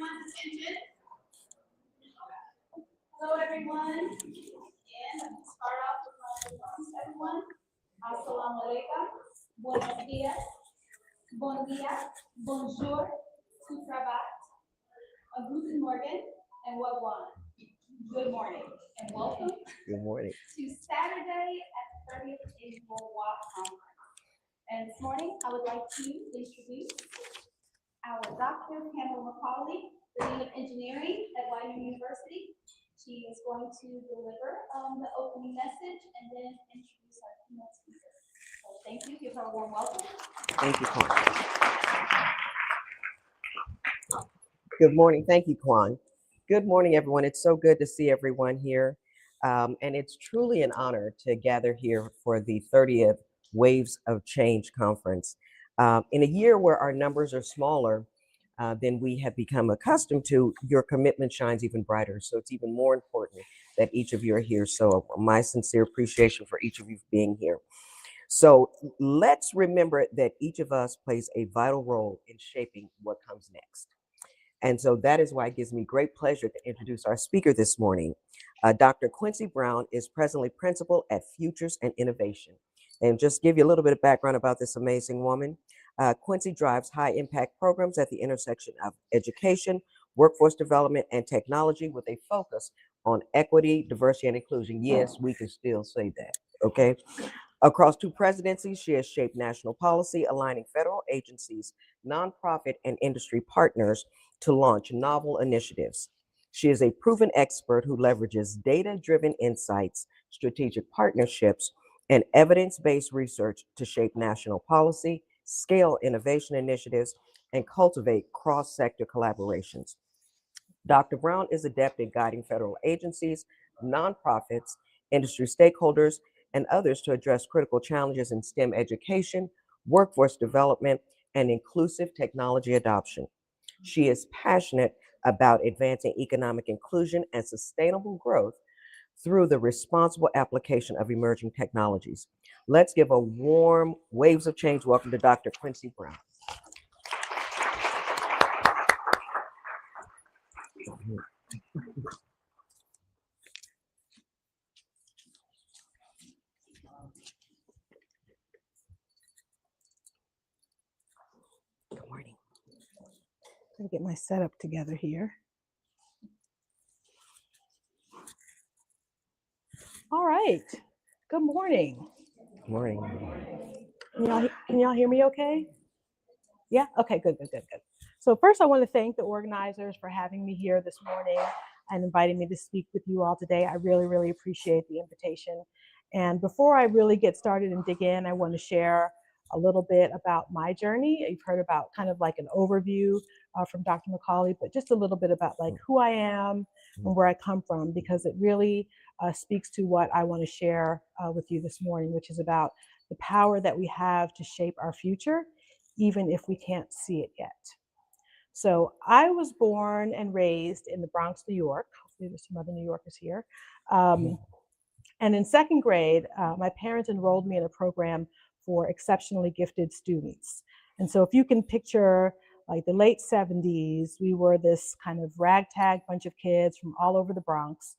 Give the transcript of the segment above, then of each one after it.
everyone's attention. Hello, everyone. And I'm going to start off with my welcomes, everyone. Assalamu alaikum. Buenos dias. Bon dia. Bonjour. Tout travail. Guten Morgen. And wagwan. Good morning. And welcome. Good morning. To Saturday at the 30th Annual Walk Conference. And this morning, I would like to introduce our Dr. Pamela McCauley, the Dean of Engineering at Wyoming University. She is going to deliver the opening message and then introduce our keynote speaker. So thank you. Give her a warm welcome. Thank you, Kwan. Good morning. Thank you, Kwan. Good morning, everyone. It's so good to see everyone here. And it's truly an honor to gather here for the 30th Waves of Change Conference. In a year where our numbers are smaller than we have become accustomed to, your commitment shines even brighter. So it's even more important that each of you are here. So my sincere appreciation for each of you being here. So let's remember that each of us plays a vital role in shaping what comes next. And so that is why it gives me great pleasure to introduce our speaker this morning. Dr. Quincy Brown is presently principal at Futures and Innovation. And just give you a little bit of background about this amazing woman. Quincy drives high impact programs at the intersection of education, workforce development, and technology with a focus on equity, diversity, and inclusion. Yes, we can still say that, okay? Across 2 presidencies, she has shaped national policy, aligning federal agencies, nonprofit, and industry partners to launch novel initiatives. She is a proven expert who leverages data-driven insights, strategic partnerships, and evidence-based research to shape national policy, scale innovation initiatives, and cultivate cross-sector collaborations. Dr. Brown is adept at guiding federal agencies, nonprofits, industry stakeholders, and others to address critical challenges in STEM education, workforce development, and inclusive technology adoption. She is passionate about advancing economic inclusion and sustainable growth through the responsible application of emerging technologies. Let's give a warm Waves of Change welcome to Dr. Quincy Brown. Good morning. Let me get my setup together here. All right. Good morning. Good morning. Can y'all hear me okay? Yeah? Okay, good. So first I want to thank the organizers for having me here this morning and inviting me to speak with you all today. I really appreciate the invitation. And before I really get started and dig in, I want to share a little bit about my journey. You've heard about kind of like an overview from Dr. McCauley, but just a little bit about like who I am and where I come from, because it really speaks to what I want to share with you this morning, which is about the power that we have to shape our future, even if we can't see it yet. So I was born and raised in the Bronx, New York. Hopefully there's some other New Yorkers here. And in 2nd grade, my parents enrolled me in a program for exceptionally gifted students. And so if you can picture like the late 70s, we were this kind of ragtag bunch of kids from all over the Bronx,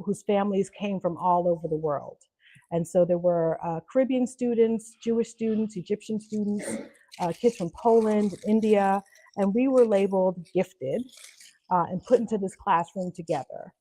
whose families came from all over the world. And so there were Caribbean students, Jewish students, Egyptian students, kids from Poland, India, and we were labeled gifted and put into this classroom together.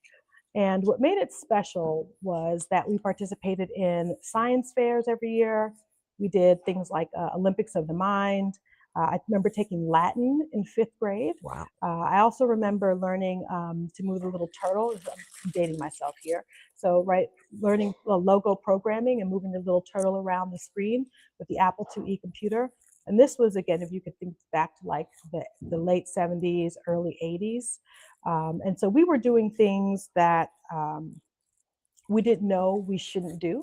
And what made it special was that we participated in science fairs every year. We did things like Olympics of the Mind. I remember taking Latin in 5th grade. Wow. I also remember learning to move the little turtle. I'm dating myself here. So, learning logo programming and moving the little turtle around the screen with the Apple IIe computer. And this was, again, if you could think back to like the late 70s, early 80s. And so we were doing things that we didn't know we shouldn't do,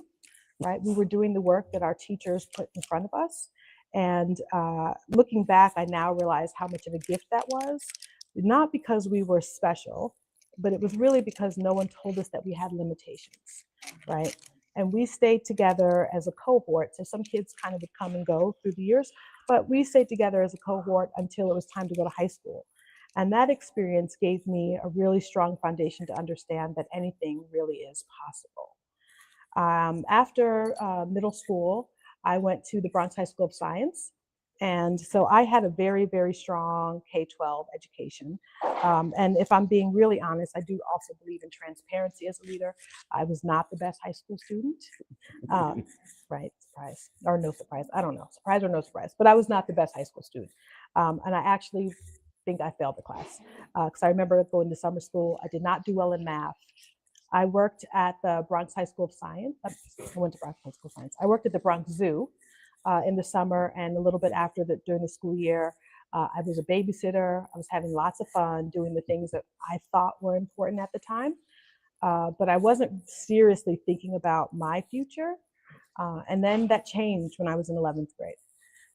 right? We were doing the work that our teachers put in front of us. And looking back, I now realize how much of a gift that was, not because we were special, but it was really because no one told us that we had limitations, right? And we stayed together as a cohort. So some kids kind of would come and go through the years, but we stayed together as a cohort until it was time to go to high school. And that experience gave me a really strong foundation to understand that anything really is possible. After middle school, I went to the Bronx High School of Science. And so I had a very, very strong K-12 education. And if I'm being really honest, I do also believe in transparency as a leader. I was not the best high school student. Right, surprise, or no surprise, I don't know, surprise or no surprise, but I was not the best high school student. And I actually think I failed the class because I remember going to summer school. I did not do well in math. I worked at the Bronx High School of Science. I went to Bronx High School of Science. I worked at the Bronx Zoo in the summer and a little bit after during the school year. I was a babysitter. I was having lots of fun doing the things that I thought were important at the time. But I wasn't seriously thinking about my future. And then that changed when I was in 11th grade.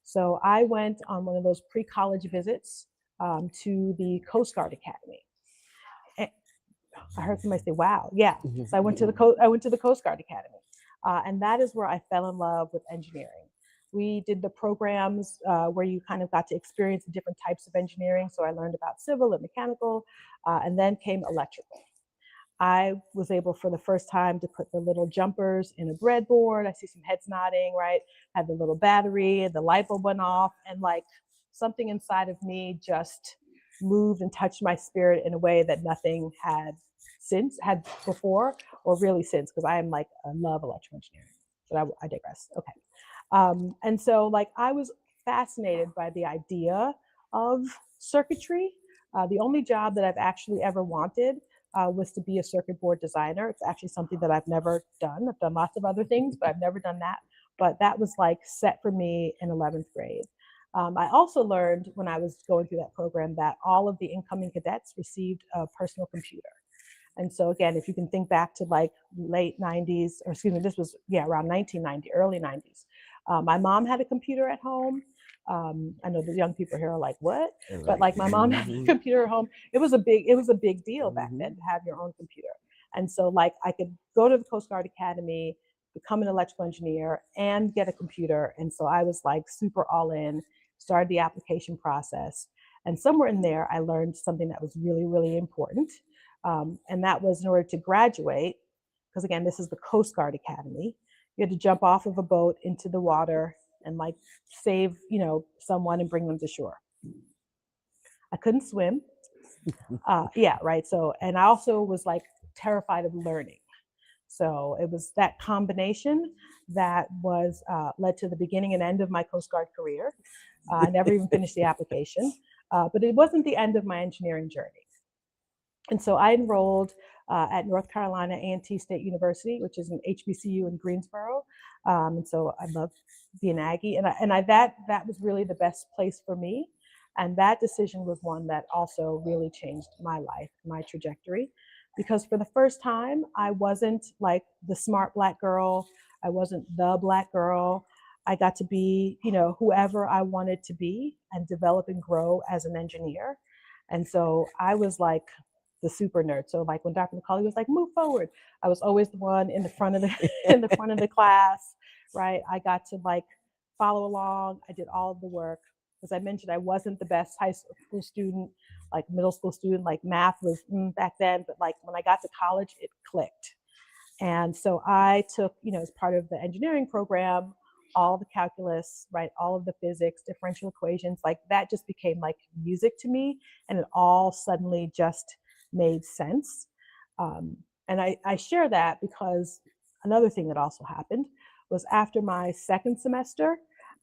So I went on one of those pre-college visits to the Coast Guard Academy. I heard somebody say, "Wow, yeah." So I went to the Coast Guard Academy, and that is where I fell in love with engineering. We did the programs where you kind of got to experience the different types of engineering. So I learned about civil and mechanical, and then came electrical. I was able for the first time to put the little jumpers in a breadboard. I see some heads nodding, right? Had the little battery, and the light bulb went off, and like something inside of me just moved and touched my spirit in a way that nothing had before, or really since, because I am like, I love electrical engineering, but I digress. Okay. And so like I was fascinated by the idea of circuitry. The only job that I've actually ever wanted was to be a circuit board designer. It's actually something that I've never done. I've done lots of other things, but I've never done that. But that was like set for me in 11th grade. I also learned when I was going through that program that all of the incoming cadets received a personal computer. And so again, if you can think back to like late 90s, or excuse me, this was, yeah, around 1990, early 90s. My mom had a computer at home. I know the young people here are like, what? But like my mom had a computer at home. It was a big deal back then to have your own computer. And so like I could go to the Coast Guard Academy, become an electrical engineer, and get a computer. And so I was like super all in, started the application process. And somewhere in there, I learned something that was really, really important. And that was in order to graduate, because again, this is the Coast Guard Academy, you had to jump off of a boat into the water and like save, someone and bring them to shore. I couldn't swim. Yeah, right. So, and I also was like terrified of learning. So it was that combination that was led to the beginning and end of my Coast Guard career. I never even finished the application, but it wasn't the end of my engineering journey. And so I enrolled at North Carolina A&T State University, which is an HBCU in Greensboro. And so I love being Aggie, and that was really the best place for me. And that decision was one that also really changed my life, my trajectory, because for the first time, I wasn't like the smart Black girl. I wasn't the Black girl. I got to be, whoever I wanted to be and develop and grow as an engineer. And so I was like the super nerd. So like when Dr. McCauley was like, move forward, I was always the one in the front of the class, right? I got to like follow along. I did all of the work. As I mentioned, I wasn't the best high school student, like middle school student, like math was back then, but like when I got to college, it clicked. And so I took, as part of the engineering program, all the calculus, right, all of the physics, differential equations, like that just became like music to me, and it all suddenly just made sense. And I share that because another thing that also happened was after my second semester,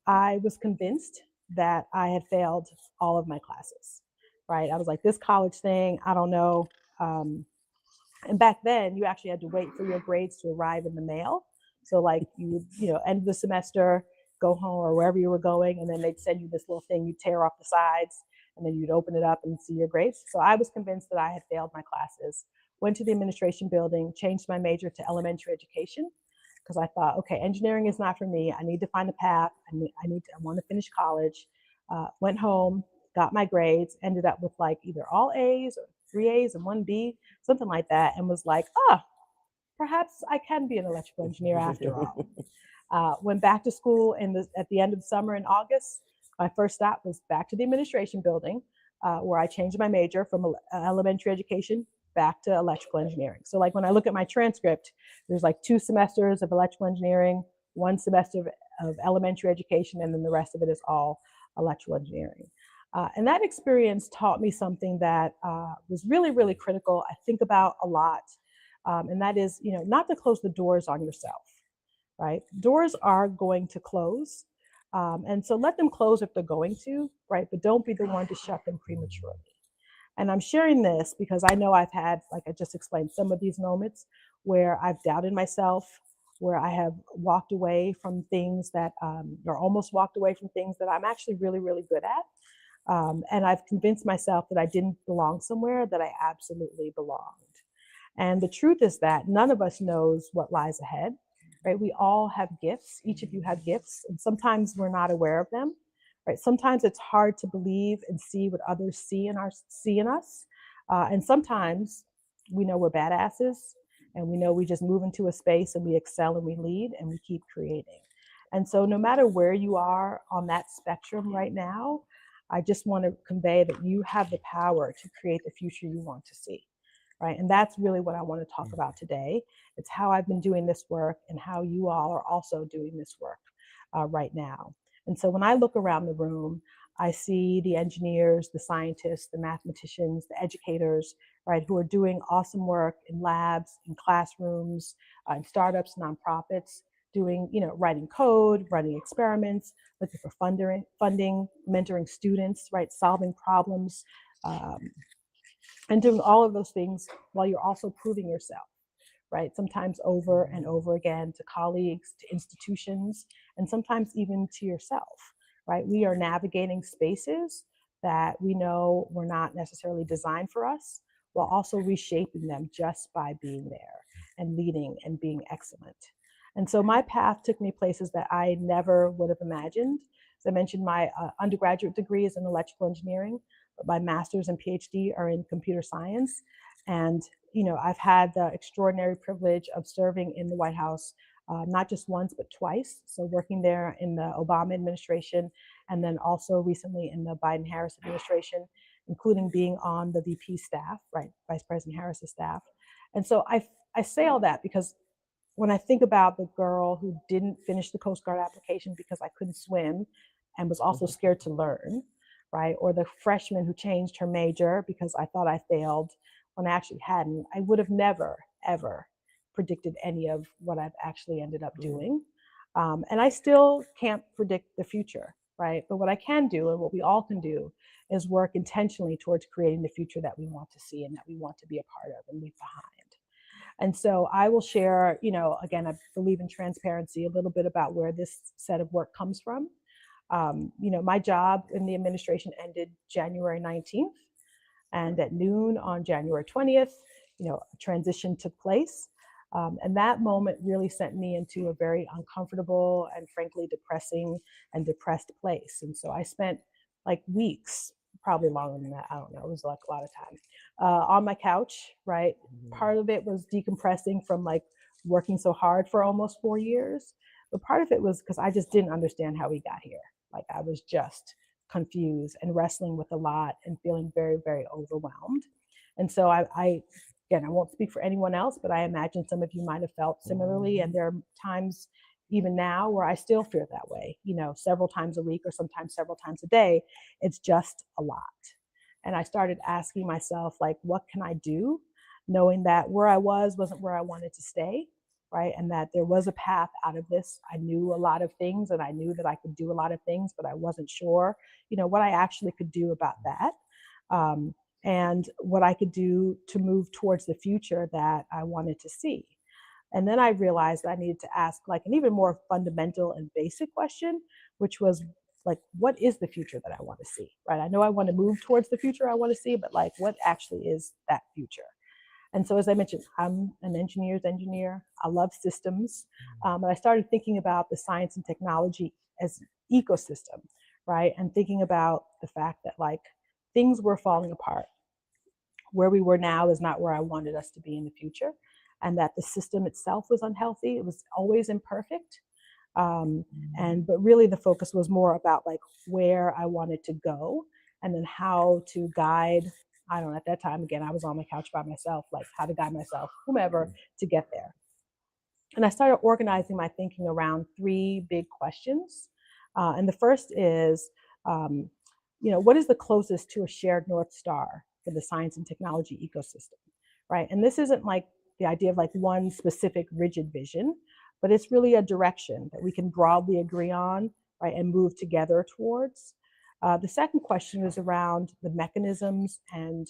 I was convinced that I had failed all of my classes, right? I was like, this college thing, I don't know. And back then, you actually had to wait for your grades to arrive in the mail. So like you would, end of the semester, go home or wherever you were going, and then they'd send you this little thing, you'd tear off the sides, and then you'd open it up and see your grades. So I was convinced that I had failed my classes, went to the administration building, changed my major to elementary education, because I thought, okay, engineering is not for me. I need to find a path. I want to finish college. Went home, got my grades, ended up with like either all A's or 3 A's and 1 B, something like that, and was like, perhaps I can be an electrical engineer after all. Went back to school at the end of summer in August. My first stop was back to the administration building, where I changed my major from elementary education back to electrical engineering. So like when I look at my transcript, there's like 2 semesters of electrical engineering, 1 semester of elementary education, and then the rest of it is all electrical engineering. And that experience taught me something that was really, really critical. I think about a lot, and that is, not to close the doors on yourself, right? Doors are going to close, and so let them close if they're going to, right? But don't be the one to shut them prematurely. And I'm sharing this because I know I've had, like I just explained, some of these moments where I've doubted myself, where I have walked away from things that, or almost walked away from things that I'm actually really, really good at. And I've convinced myself that I didn't belong somewhere that I absolutely belonged. And the truth is that none of us knows what lies ahead, right? We all have gifts. Each of you have gifts, and sometimes we're not aware of them, right? Sometimes it's hard to believe and see what others see in us. And sometimes we know we're badasses, and we know we just move into a space and we excel and we lead and we keep creating. And so no matter where you are on that spectrum right now, I just want to convey that you have the power to create the future you want to see, right? And that's really what I want to talk about today. It's how I've been doing this work and how you all are also doing this work right now. And so when I look around the room, I see the engineers, the scientists, the mathematicians, the educators, right, who are doing awesome work in labs, in classrooms, in startups, nonprofits, doing, writing code, running experiments, looking for funding, mentoring students, right, solving problems, and doing all of those things while you're also proving yourself, right? Sometimes over and over again to colleagues, to institutions, and sometimes even to yourself, right? We are navigating spaces that we know were not necessarily designed for us, while also reshaping them just by being there and leading and being excellent. And so my path took me places that I never would have imagined. As I mentioned, my undergraduate degree is in electrical engineering, but my master's and PhD are in computer science. And I've had the extraordinary privilege of serving in the White House, not just once, but twice. So working there in the Obama administration, and then also recently in the Biden-Harris administration, including being on the VP staff, right, Vice President Harris's staff. And so I say all that because when I think about the girl who didn't finish the Coast Guard application because I couldn't swim and was also scared to learn, right? Or the freshman who changed her major because I thought I failed when I actually hadn't, I would have never, ever predicted any of what I've actually ended up doing. And I still can't predict the future, right? But what I can do, and what we all can do, is work intentionally towards creating the future that we want to see and that we want to be a part of and leave behind. And so I will share, again, I believe in transparency, a little bit about where this set of work comes from. My job in the administration ended January 19th. And at noon on January 20th, a transition took place. And that moment really sent me into a very uncomfortable and frankly depressing and depressed place. And so I spent like weeks, probably longer than that, I don't know, it was like a lot of time, on my couch, right? Part of it was decompressing from like working so hard for almost 4 years. But part of it was because I just didn't understand how we got here. Like I was just confused and wrestling with a lot and feeling very, very overwhelmed. And so again, I won't speak for anyone else, but I imagine some of you might have felt similarly. And there are times even now where I still feel that way, several times a week or sometimes several times a day. It's just a lot. And I started asking myself, like, what can I do? Knowing that where I wasn't where I wanted to stay, right? And that there was a path out of this. I knew a lot of things and I knew that I could do a lot of things, but I wasn't sure, what I actually could do about that. And what I could do to move towards the future that I wanted to see. And then I realized that I needed to ask like an even more fundamental and basic question, which was like, what is the future that I want to see, right? I know I want to move towards the future I want to see, but like, what actually is that future? And so, as I mentioned, I'm an engineer's engineer. I love systems. And I started thinking about the science and technology as an ecosystem, right? And thinking about the fact that like things were falling apart. Where we were now is not where I wanted us to be in the future. And that the system itself was unhealthy. It was always imperfect. But really the focus was more about like where I wanted to go and then how to guide, I don't know, at that time, again, I was on my couch by myself, like how to guide myself, whomever, to get there. And I started organizing my thinking around three big questions. And the first is, what is the closest to a shared North Star for the science and technology ecosystem, right? And this isn't like the idea of like one specific rigid vision, but it's really a direction that we can broadly agree on, right, and move together towards. The second question is around the mechanisms and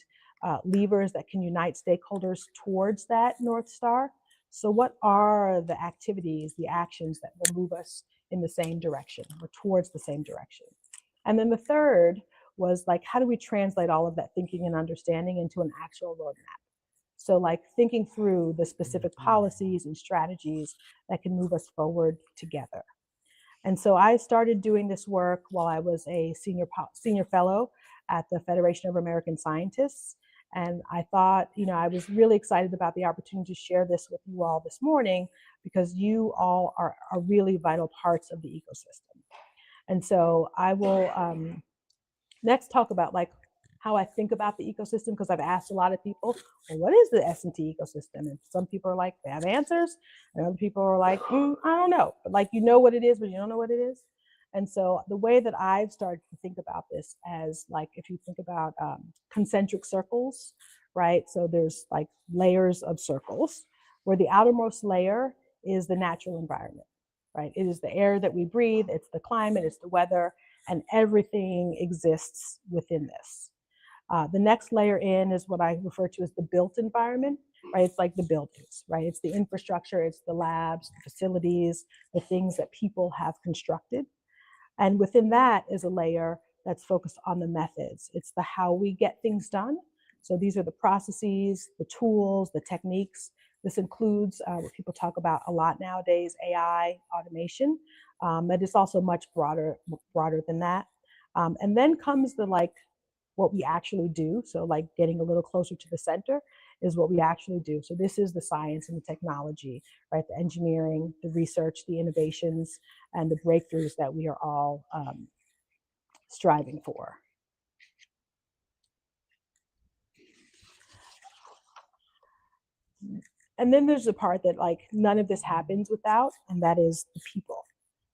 levers that can unite stakeholders towards that North Star. So what are the activities, the actions that will move us in the same direction or towards the same direction? And then the third was like, how do we translate all of that thinking and understanding into an actual roadmap? So like thinking through the specific policies and strategies that can move us forward together. And so I started doing this work while I was a senior fellow at the Federation of American Scientists. And I thought, I was really excited about the opportunity to share this with you all this morning because you all are really vital parts of the ecosystem. And so I will next talk about like how I think about the ecosystem, because I've asked a lot of people, well, what is the S&T ecosystem? And some people are like, they have answers, and other people are like, I don't know. But like, you know what it is, but you don't know what it is. And so the way that I've started to think about this as like, if you think about concentric circles, right? So there's like layers of circles where the outermost layer is the natural environment, right? It is the air that we breathe, it's the climate, it's the weather, and everything exists within this. The next layer in is what I refer to as the built environment, right? It's like the buildings, right? It's the infrastructure, it's the labs, the facilities, the things that people have constructed. And within that is a layer that's focused on the methods. It's the how we get things done. So these are the processes, the tools, the techniques. This includes what people talk about a lot nowadays, AI, automation, but it's also much broader than that. And then comes the like what we actually do. So like getting a little closer to the center is what we actually do. So this is the science and the technology, right? The engineering, the research, the innovations, and the breakthroughs that we are all striving for. And then there's the part that like none of this happens without, and that is the people,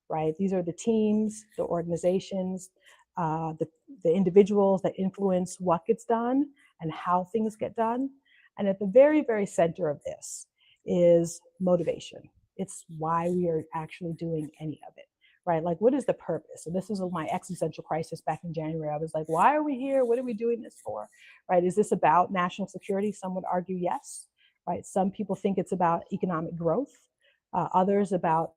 right? These are the teams, the organizations, the individuals that influence what gets done and how things get done. And at the very, very center of this is motivation. It's why we are actually doing any of it, right? Like, what is the purpose? So this is my existential crisis back in January. I was like, why are we here? What are we doing this for, right? Is this about national security? Some would argue yes, right? Some people think it's about economic growth, others about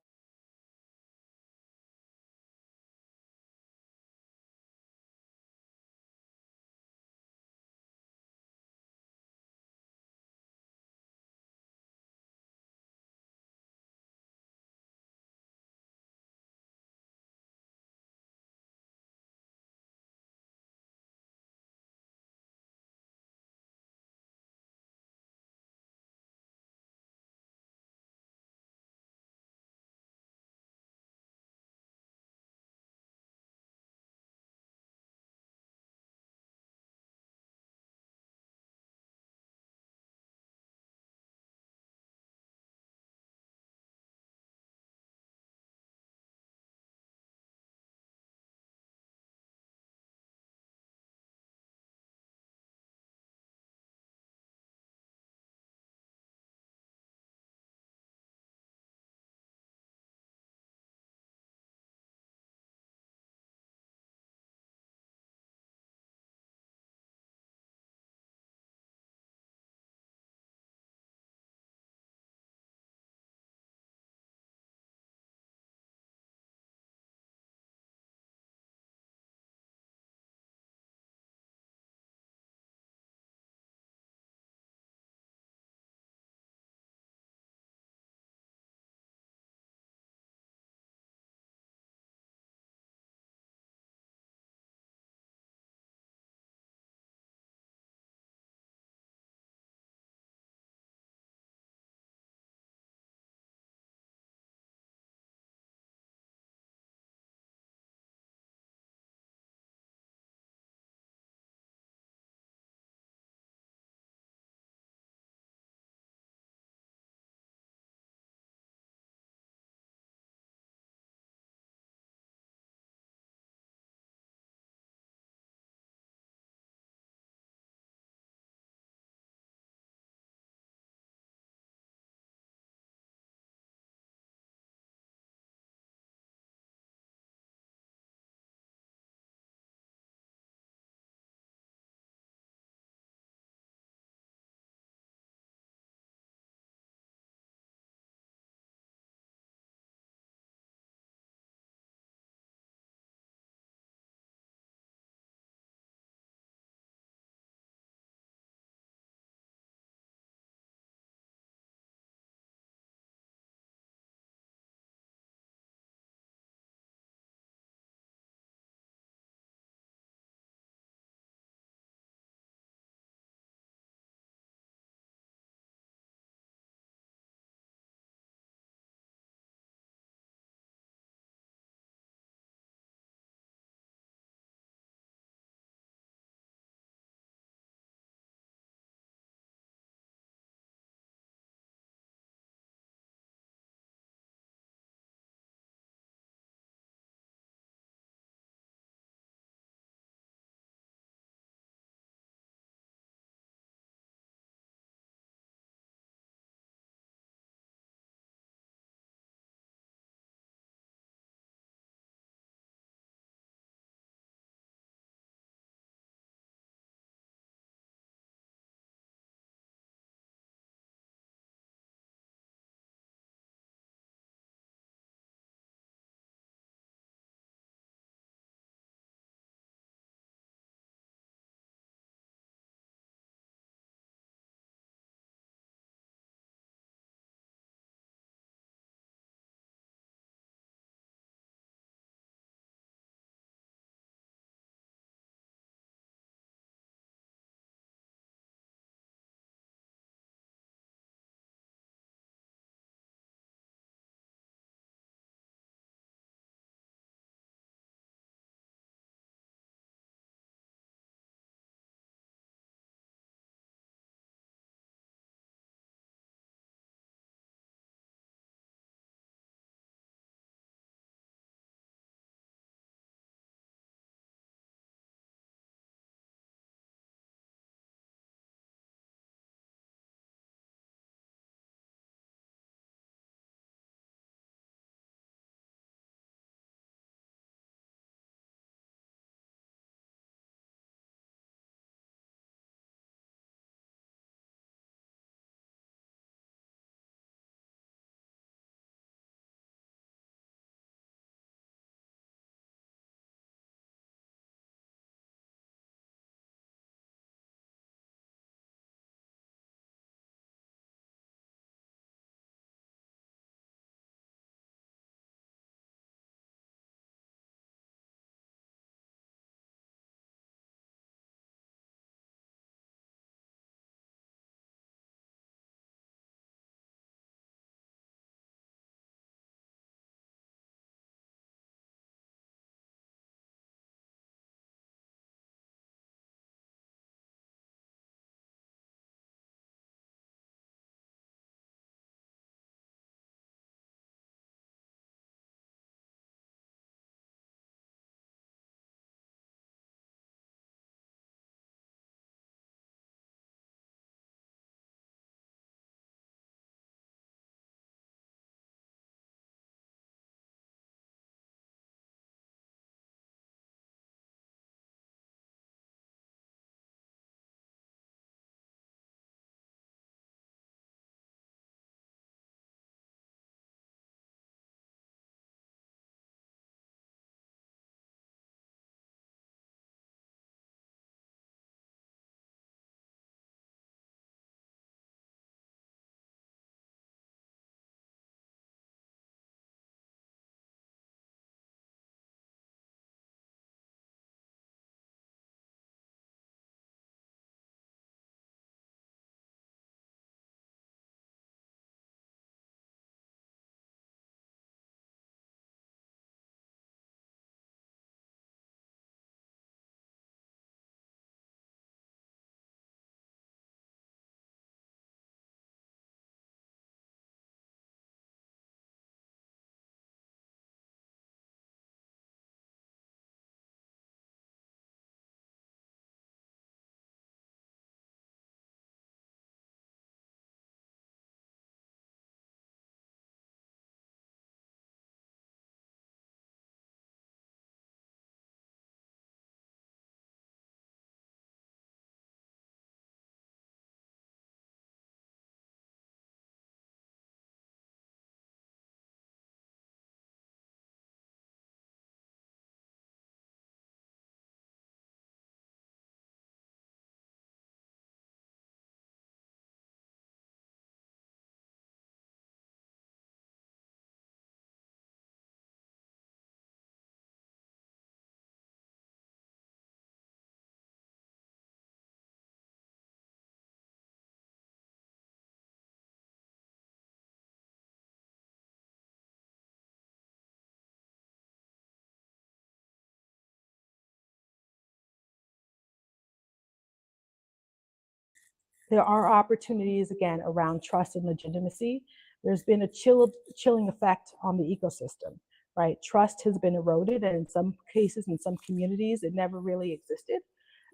There are opportunities, again, around trust and legitimacy. There's been a chilling effect on the ecosystem, right? Trust has been eroded, and in some cases, in some communities, it never really existed.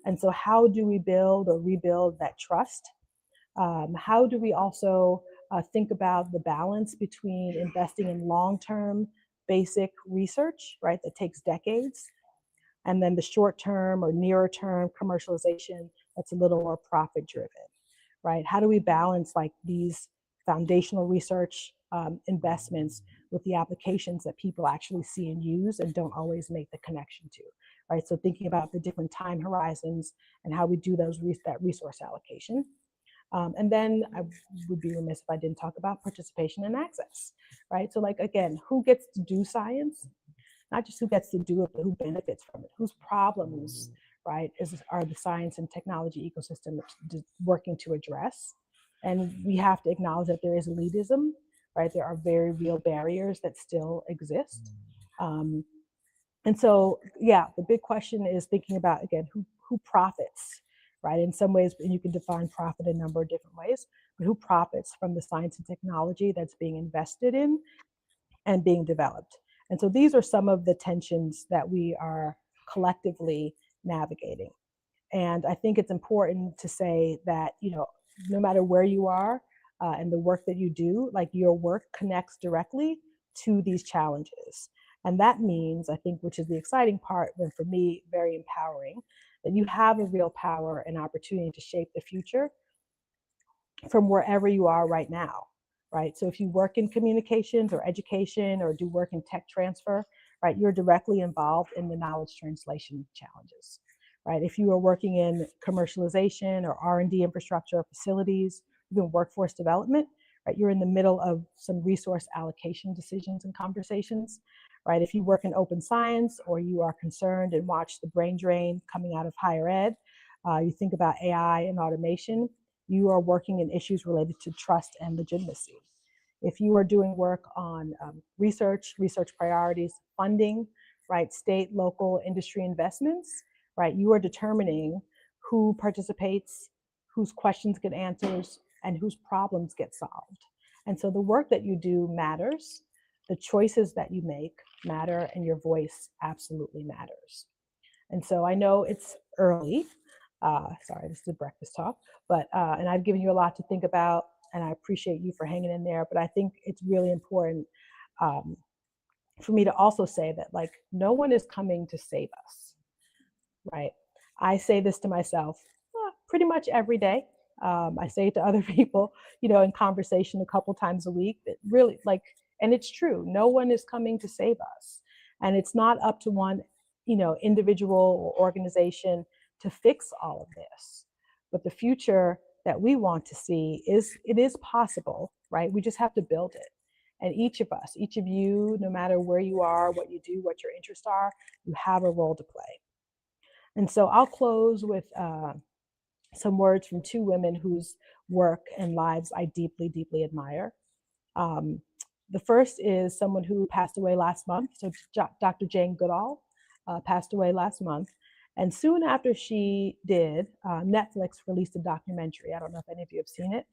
And so how do we build or rebuild that trust? How do we also think about the balance between investing in long-term basic research, right, that takes decades, and then the short-term or nearer-term commercialization that's a little more profit-driven, right? How do we balance like these foundational research investments with the applications that people actually see and use and don't always make the connection to, right? So thinking about the different time horizons and how we do that resource allocation. And then I would be remiss if I didn't talk about participation and access, right? So like, again, who gets to do science? Not just who gets to do it, but who benefits from it, whose problems, right, are the science and technology ecosystem working to address. And we have to acknowledge that there is elitism, right? There are very real barriers that still exist. And so, yeah, the big question is thinking about, again, who profits, right? In some ways, and you can define profit a number of different ways, but who profits from the science and technology that's being invested in and being developed. And so these are some of the tensions that we are collectively navigating. And I think it's important to say that, you know, no matter where you are and the work that you do, like your work connects directly to these challenges. And that means, I think, which is the exciting part, and for me, very empowering, that you have a real power and opportunity to shape the future from wherever you are right now, right? So if you work in communications or education or do work in tech transfer, right, you're directly involved in the knowledge translation challenges, right? If you are working in commercialization or R&D infrastructure or facilities, even workforce development, right, you're in the middle of some resource allocation decisions and conversations, right? If you work in open science or you are concerned and watch the brain drain coming out of higher ed, you think about AI and automation, you are working in issues related to trust and legitimacy. If you are doing work on research priorities, funding, right, state, local, industry investments, right, you are determining who participates, whose questions get answers, and whose problems get solved. And so the work that you do matters, the choices that you make matter, and your voice absolutely matters. And so I know it's early. Sorry, this is a breakfast talk, but and I've given you a lot to think about, and I appreciate you for hanging in there. But I think it's really important for me to also say that, like, no one is coming to save us, right? I say this to myself pretty much every day. I say it to other people, you know, in conversation a couple times a week. That really, like, and it's true. No one is coming to save us, and it's not up to one, you know, individual or organization to fix all of this. But the future that we want to see it is possible, right? We just have to build it. And each of us, each of you, no matter where you are, what you do, what your interests are, you have a role to play. And so I'll close with some words from two women whose work and lives I deeply, deeply admire. The first is someone who passed away last month. So Dr. Jane Goodall passed away last month. And soon after she did, Netflix released a documentary. I don't know if any of you have seen it.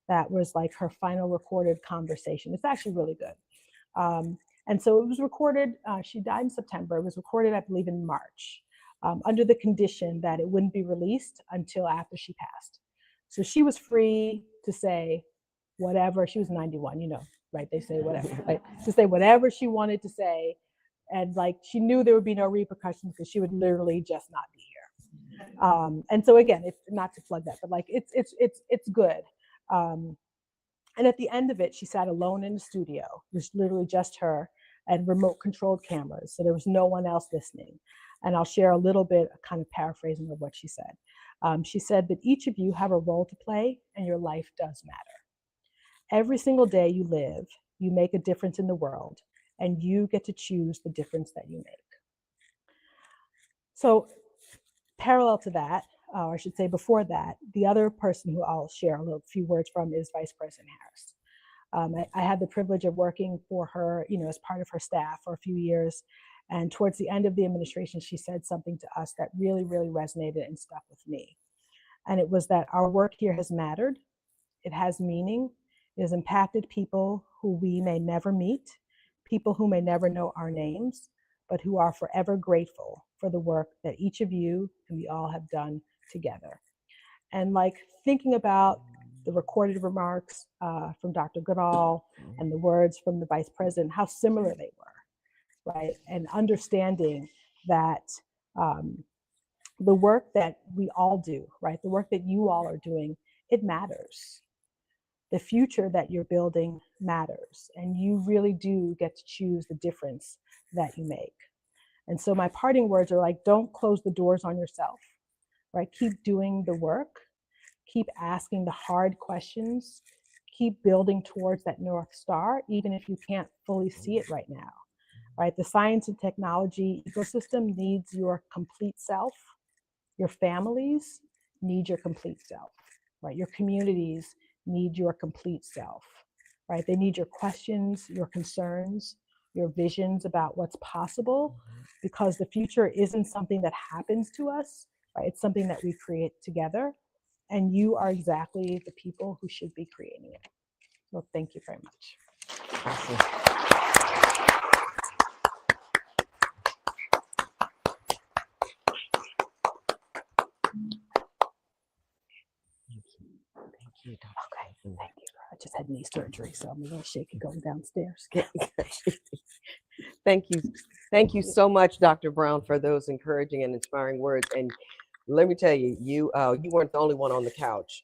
That was like her final recorded conversation. It's actually really good. And so it was recorded, she died in September. It was recorded, I believe, in March, under the condition that it wouldn't be released until after she passed. So she was free to say whatever. She was 91, you know, right? They say whatever, right? To say whatever she wanted to say. And like, she knew there would be no repercussions because she would literally just not be here. And so again, it's not to plug that, but like, it's good. And at the end of it, she sat alone in the studio. It was literally just her and remote controlled cameras. So there was no one else listening. And I'll share a little bit, kind of paraphrasing of what she said. She said that each of you have a role to play and your life does matter. Every single day you live, you make a difference in the world and you get to choose the difference that you make. So parallel to that, or I should say before that, the other person who I'll share a few words from is Vice President Harris. I had the privilege of working for her, you know, as part of her staff for a few years. And towards the end of the administration, she said something to us that really, really resonated and stuck with me. And it was that our work here has mattered. It has meaning. It has impacted people who we may never meet, people who may never know our names, but who are forever grateful for the work that each of you and we all have done together. And like thinking about the recorded remarks from Dr. Goodall and the words from the Vice President, how similar they were, right? And understanding that the work that we all do, right? The work that you all are doing, it matters. The future that you're building matters, and you really do get to choose the difference that you make. And so my parting words are like, don't close the doors on yourself, right? Keep doing the work, keep asking the hard questions, keep building towards that North Star, even if you can't fully see it right now, right? The science and technology ecosystem needs your complete self. Your families need your complete self, right? Your communities need your complete self, right? They need your questions, your concerns, your visions about what's possible, because the future isn't something that happens to us, right? It's something that we create together, and you are exactly the people who should be creating it. So thank you very much. Awesome. Thank you, Dr. Okay, thank you. I just had knee surgery, so I'm a little shaky going downstairs. Thank you. Thank you so much, Dr. Brown, for those encouraging and inspiring words. And let me tell you, you weren't the only one on the couch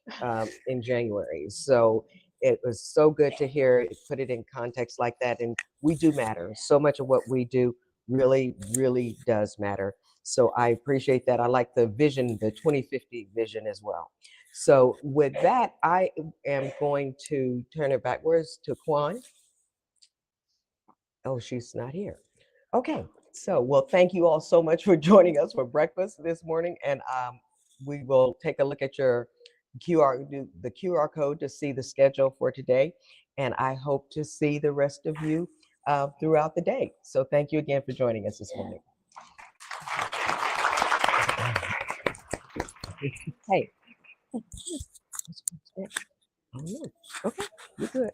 in January. So it was so good to hear it, put it in context like that. And we do matter. So much of what we do really, really does matter. So I appreciate that. I like the vision, the 2050 vision as well. So with that, I am going to turn it backwards to Kwan. Oh, she's not here. Okay, so well, thank you all so much for joining us for breakfast this morning, and we will take a look at your the QR code to see the schedule for today, and I hope to see the rest of you throughout the day. So thank you again for joining us this morning. Hey. Oh, no. Okay, you're good.